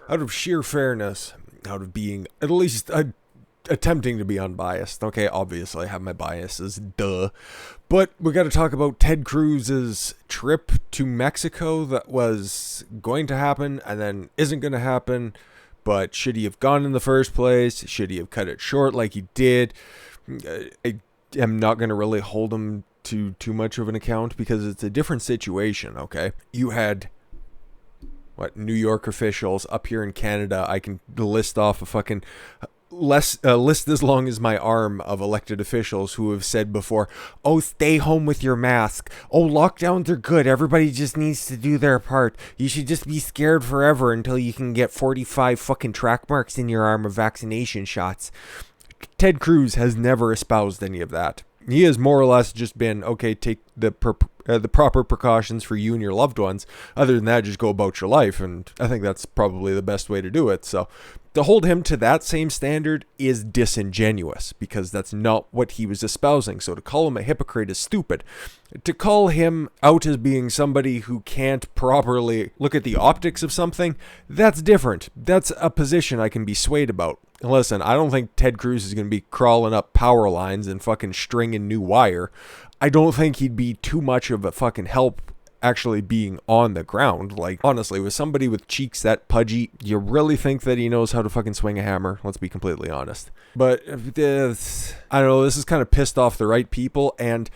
out of sheer fairness, out of being at least attempting to be unbiased. Okay, obviously I have my biases, duh. But we got to talk about Ted Cruz's trip to Mexico that was going to happen and then isn't going to happen. But should he have gone in the first place? Should he have cut it short like he did? I am not going to really hold him to too much of an account because it's a different situation, okay? You had New York officials up here in Canada. I can list off a fucking list as long as my arm of elected officials who have said before, oh, stay home with your mask. Oh, lockdowns are good. Everybody just needs to do their part. You should just be scared forever until you can get 45 fucking track marks in your arm of vaccination shots. Ted Cruz has never espoused any of that. He has more or less just been, okay, take the proper precautions for you and your loved ones. Other than that, just go about your life. And I think that's probably the best way to do it. So to hold him to that same standard is disingenuous because that's not what he was espousing. So to call him a hypocrite is stupid. To call him out as being somebody who can't properly look at the optics of something, that's different. That's a position I can be swayed about. Listen, I don't think Ted Cruz is going to be crawling up power lines and fucking stringing new wire. I don't think he'd be too much of a fucking help actually being on the ground. Like, honestly, with somebody with cheeks that pudgy, you really think that he knows how to fucking swing a hammer? Let's be completely honest. But, I don't know, this has kind of pissed off the right people, and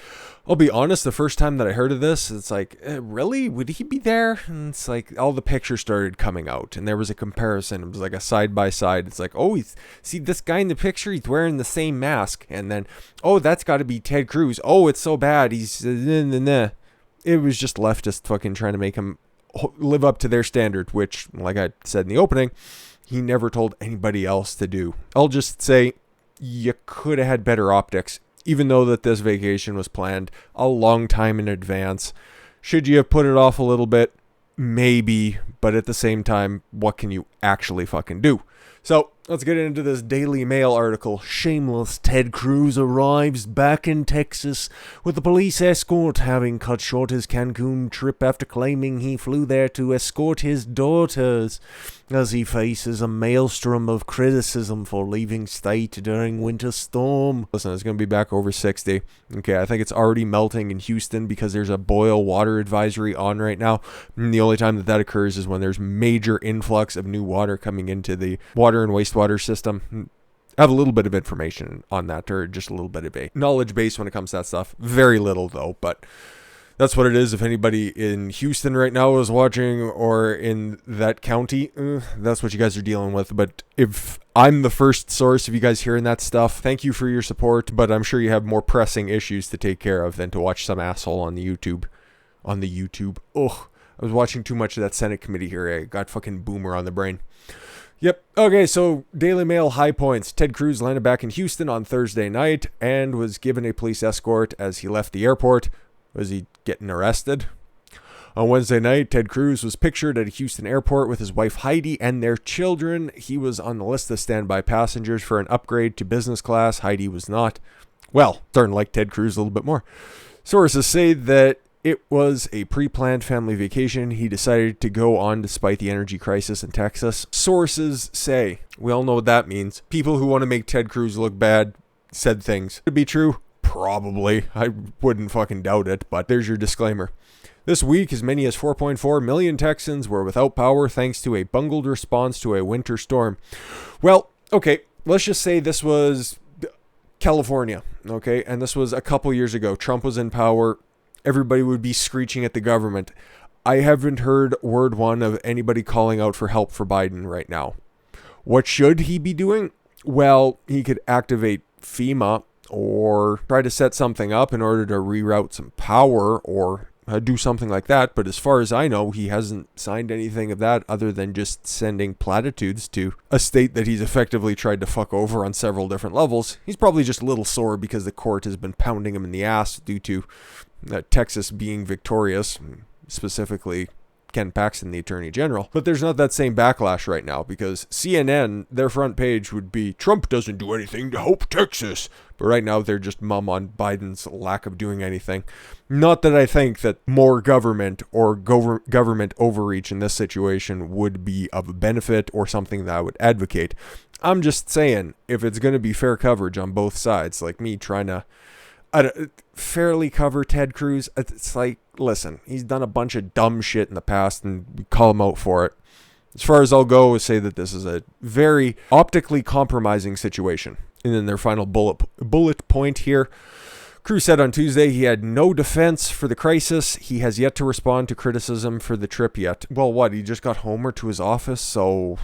I'll be honest, the first time that I heard of this, it's like, really? Would he be there? And it's like, all the pictures started coming out, and there was a comparison. It was like a side-by-side. It's like, oh, see this guy in the picture? He's wearing the same mask. And then, oh, that's got to be Ted Cruz. Oh, it's so bad. He's... It was just leftist fucking trying to make him live up to their standard, which, like I said in the opening, he never told anybody else to do. I'll just say, you could have had better optics, even though that this vacation was planned a long time in advance. Should you have put it off a little bit? Maybe, but at the same time, what can you actually fucking do? So, let's get into this Daily Mail article. Shameless Ted Cruz arrives back in Texas with a police escort, having cut short his Cancun trip after claiming he flew there to escort his daughters, as he faces a maelstrom of criticism for leaving state during winter storm. Listen, it's going to be back over 60. Okay, I think it's already melting in Houston because there's a boil water advisory on right now. And the only time that occurs is when there's major influx of new water coming into the water and wastewater system. I have a little bit of information on that, or just a little bit of a knowledge base when it comes to that stuff. Very little though, but that's what it is. If anybody in Houston right now is watching, or in that county, that's what you guys are dealing with. But if I'm the first source of you guys hearing that stuff, thank you for your support, but I'm sure you have more pressing issues to take care of than to watch some asshole on the YouTube. Ugh, I was watching too much of that Senate committee here. I got fucking boomer on the brain. Yep. Okay, so Daily Mail high points. Ted Cruz landed back in Houston on Thursday night and was given a police escort as he left the airport. Was he getting arrested? On Wednesday night, Ted Cruz was pictured at a Houston airport with his wife Heidi and their children. He was on the list of standby passengers for an upgrade to business class. Heidi was not. Well, starting to like Ted Cruz a little bit more. Sources say that it was a pre-planned family vacation he decided to go on despite the energy crisis in Texas. Sources say, we all know what that means. People who want to make Ted Cruz look bad said things. Could it be true? Probably. I wouldn't fucking doubt it, but there's your disclaimer. This week, as many as 4.4 million Texans were without power thanks to a bungled response to a winter storm. Well, okay, let's just say this was California, okay? And this was a couple years ago. Trump was in power. Everybody would be screeching at the government. I haven't heard word one of anybody calling out for help for Biden right now. What should he be doing? Well, he could activate FEMA or try to set something up in order to reroute some power or do something like that. But as far as I know, he hasn't signed anything of that other than just sending platitudes to a state that he's effectively tried to fuck over on several different levels. He's probably just a little sore because the court has been pounding him in the ass due to Texas being victorious, specifically Ken Paxton, the Attorney General. But there's not that same backlash right now because CNN, their front page would be, Trump doesn't do anything to help Texas. But right now they're just mum on Biden's lack of doing anything. Not that I think that more government or government overreach in this situation would be of benefit or something that I would advocate. I'm just saying, if it's going to be fair coverage on both sides, like me trying to fairly cover Ted Cruz, it's like, listen, he's done a bunch of dumb shit in the past and we call him out for it. As far as I'll go is say that this is a very optically compromising situation. And then their final bullet point here. Cruz said on Tuesday he had no defense for the crisis. He has yet to respond to criticism for the trip yet. Well, what? He just got home or to his office, so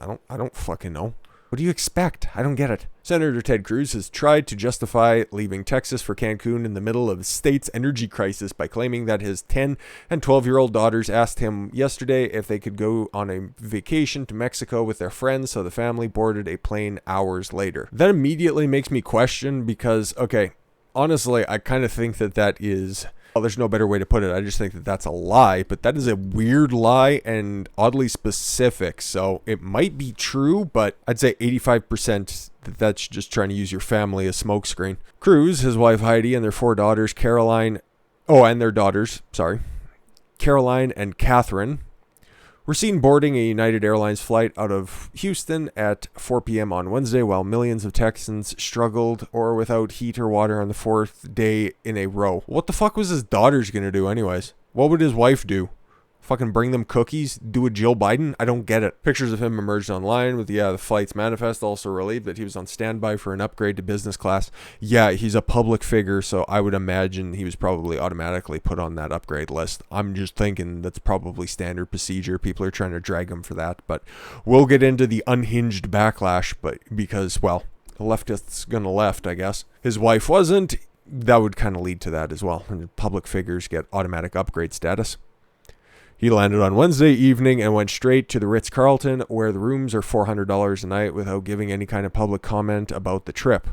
I don't fucking know. What do you expect? I don't get it. Senator Ted Cruz has tried to justify leaving Texas for Cancun in the middle of the state's energy crisis by claiming that his 10 and 12-year-old daughters asked him yesterday if they could go on a vacation to Mexico with their friends, so the family boarded a plane hours later. That immediately makes me question because, okay, honestly, I kind of think that is... Well, there's no better way to put it. I just think that that's a lie, but that is a weird lie and oddly specific. So it might be true, but I'd say 85% that that's just trying to use your family as smokescreen. Cruz, his wife Heidi, and their 4 daughters, Caroline and Catherine, were seen boarding a United Airlines flight out of Houston at 4 p.m. on Wednesday, while millions of Texans struggled or without heat or water on the 4th day in a row. What the fuck was his daughters gonna do anyways? What would his wife do? Fucking bring them cookies? Do a Jill Biden? I don't get it. Pictures of him emerged online with, the flight's manifest, also relieved that he was on standby for an upgrade to business class. Yeah, he's a public figure, so I would imagine he was probably automatically put on that upgrade list. I'm just thinking that's probably standard procedure. People are trying to drag him for that, but we'll get into the unhinged backlash, but because, well, the leftists gonna left, I guess. His wife wasn't. That would kind of lead to that as well. And public figures get automatic upgrade status. He landed on Wednesday evening and went straight to the Ritz-Carlton, where the rooms are $400 a night without giving any kind of public comment about the trip.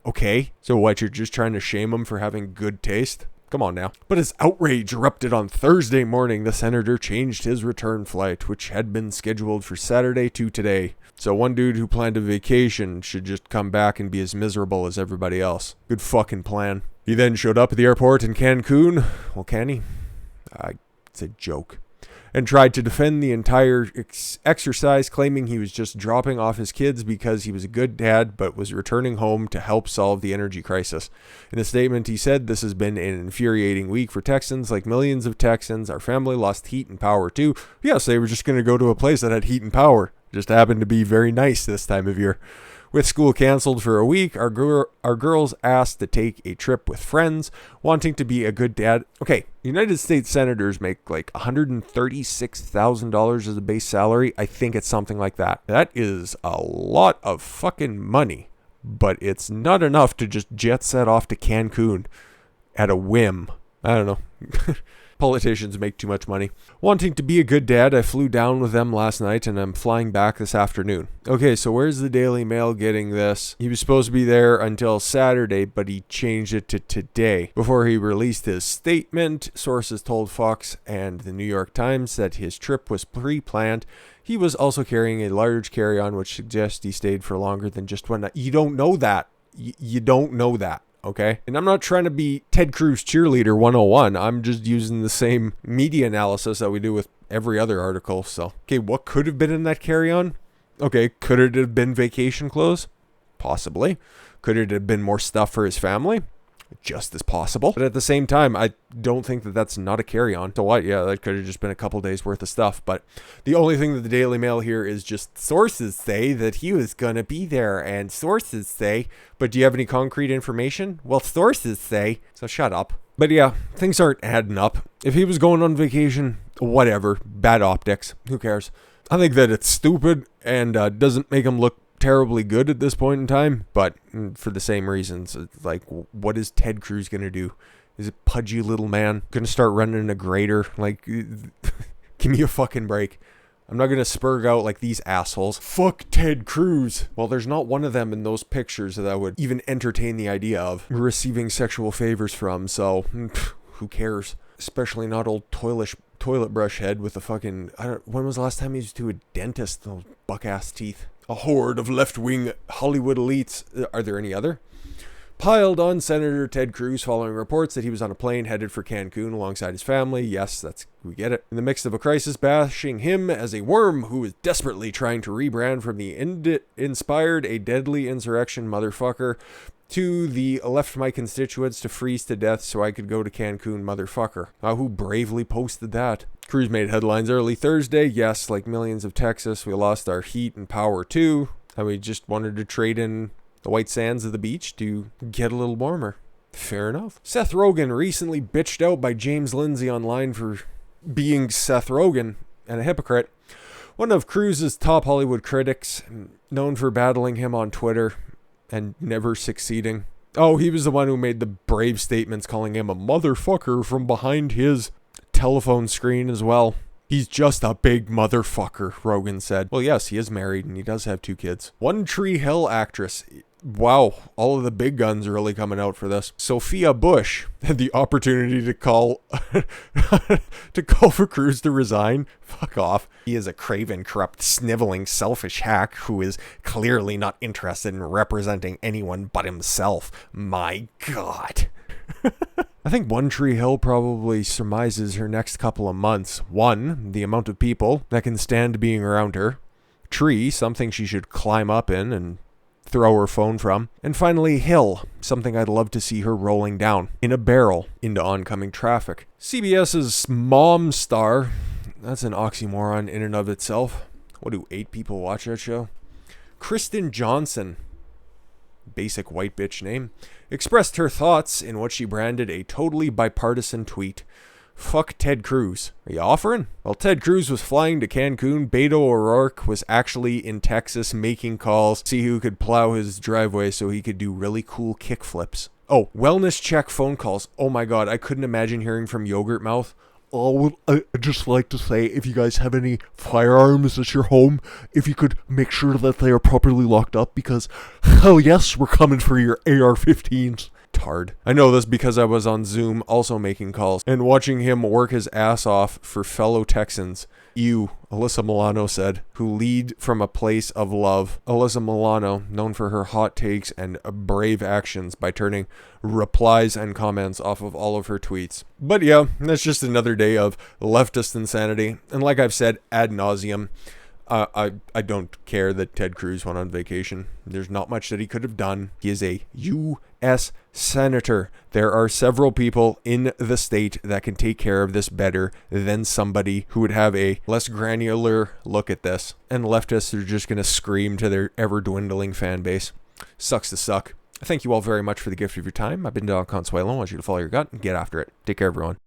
Okay, so what, you're just trying to shame him for having good taste? Come on now. But as outrage erupted on Thursday morning, the senator changed his return flight, which had been scheduled for Saturday to today. So one dude who planned a vacation should just come back and be as miserable as everybody else. Good fucking plan. He then showed up at the airport in Cancun. Well, can he? It's a joke. And tried to defend the entire exercise, claiming he was just dropping off his kids because he was a good dad, but was returning home to help solve the energy crisis. In a statement, he said, "This has been an infuriating week for Texans. Like millions of Texans, our family lost heat and power too." Yes, they were just going to go to a place that had heat and power. Just happened to be very nice this time of year. With school canceled for a week, our girls asked to take a trip with friends, wanting to be a good dad. Okay, United States senators make like $136,000 as a base salary. I think it's something like that. That is a lot of fucking money, but it's not enough to just jet set off to Cancun at a whim. I don't know. Politicians make too much money. Wanting to be a good dad, I flew down with them last night and I'm flying back this afternoon. Okay, so where's the Daily Mail getting this? He was supposed to be there until Saturday, but he changed it to today. Before he released his statement, sources told Fox and the New York Times that his trip was pre-planned. He was also carrying a large carry-on, which suggests he stayed for longer than just one night. You don't know that. You don't know that. Okay? And I'm not trying to be Ted Cruz cheerleader 101. I'm just using the same media analysis that we do with every other article. So, okay, what could have been in that carry-on? Okay, could it have been vacation clothes? Possibly. Could it have been more stuff for his family? Just as possible. But at the same time, I don't think that that's not a carry-on. So what? Yeah, that could have just been a couple days worth of stuff. But the only thing that the Daily Mail here is just sources say that he was going to be there. And sources say, but do you have any concrete information? Well, sources say, so shut up. But yeah, things aren't adding up. If he was going on vacation, whatever. Bad optics. Who cares? I think that it's stupid and doesn't make him look terribly good at this point in time, but for the same reasons. It's like, what is Ted Cruz gonna do? Is it pudgy little man gonna start running a grader? Like, give me a fucking break. I'm not gonna spurg out like these assholes. Fuck Ted Cruz. Well, there's not one of them in those pictures that I would even entertain the idea of receiving sexual favors from, so who cares? Especially not old toilet brush head with a fucking, when was the last time he was to a dentist? Those buck-ass teeth. A horde of left-wing Hollywood elites. Are there any other? Piled on Senator Ted Cruz following reports that he was on a plane headed for Cancun alongside his family. Yes, we get it. In the midst of a crisis, bashing him as a worm who is desperately trying to rebrand from the inspired a deadly insurrection motherfucker to the left my constituents to freeze to death so I could go to Cancun motherfucker. Who bravely posted that? Cruz made headlines early Thursday. Yes, like millions of Texas, we lost our heat and power too. And we just wanted to trade in the white sands of the beach to get a little warmer. Fair enough. Seth Rogen recently bitched out by James Lindsay online for being Seth Rogen and a hypocrite. One of Cruz's top Hollywood critics, known for battling him on Twitter and never succeeding. Oh, he was the one who made the brave statements calling him a motherfucker from behind his telephone screen as well. He's just a big motherfucker, Rogan said. Well, yes, he is married and he does have 2 kids. One Tree Hill actress. Wow, all of the big guns are really coming out for this. Sophia Bush had the opportunity to call for Cruz to resign. Fuck off. He is a craven, corrupt, sniveling, selfish hack who is clearly not interested in representing anyone but himself. My God. I think One Tree Hill probably surmises her next couple of months. 1, the amount of people that can stand being around her. Tree, something she should climb up in and throw her phone from. And finally, Hill, something I'd love to see her rolling down in a barrel into oncoming traffic. CBS's Mom Star, that's an oxymoron in and of itself. What do 8 people watch that show? Kristen Johnson, basic white bitch name, expressed her thoughts in what she branded a totally bipartisan tweet. Fuck Ted Cruz. Are you offering? While Ted Cruz was flying to Cancun, Beto O'Rourke was actually in Texas making calls to see who could plow his driveway so he could do really cool kickflips. Oh, wellness check phone calls. Oh my God, I couldn't imagine hearing from Yogurt Mouth. I'd just like to say, if you guys have any firearms at your home, if you could make sure that they are properly locked up, because, hell yes, we're coming for your AR-15s. Tard. I know this because I was on Zoom also making calls and watching him work his ass off for fellow Texans. You, Alyssa Milano said, who lead from a place of love. Alyssa Milano, known for her hot takes and brave actions by turning replies and comments off of all of her tweets. But yeah, that's just another day of leftist insanity. And like I've said ad nauseum, I don't care that Ted Cruz went on vacation. There's not much that he could have done. He is a U.S. senator. There are several people in the state that can take care of this better than somebody who would have a less granular look at this. And leftists are just going to scream to their ever-dwindling fan base. Sucks to suck. Thank you all very much for the gift of your time. I've been Don Consuelo. I want you to follow your gut and get after it. Take care, everyone.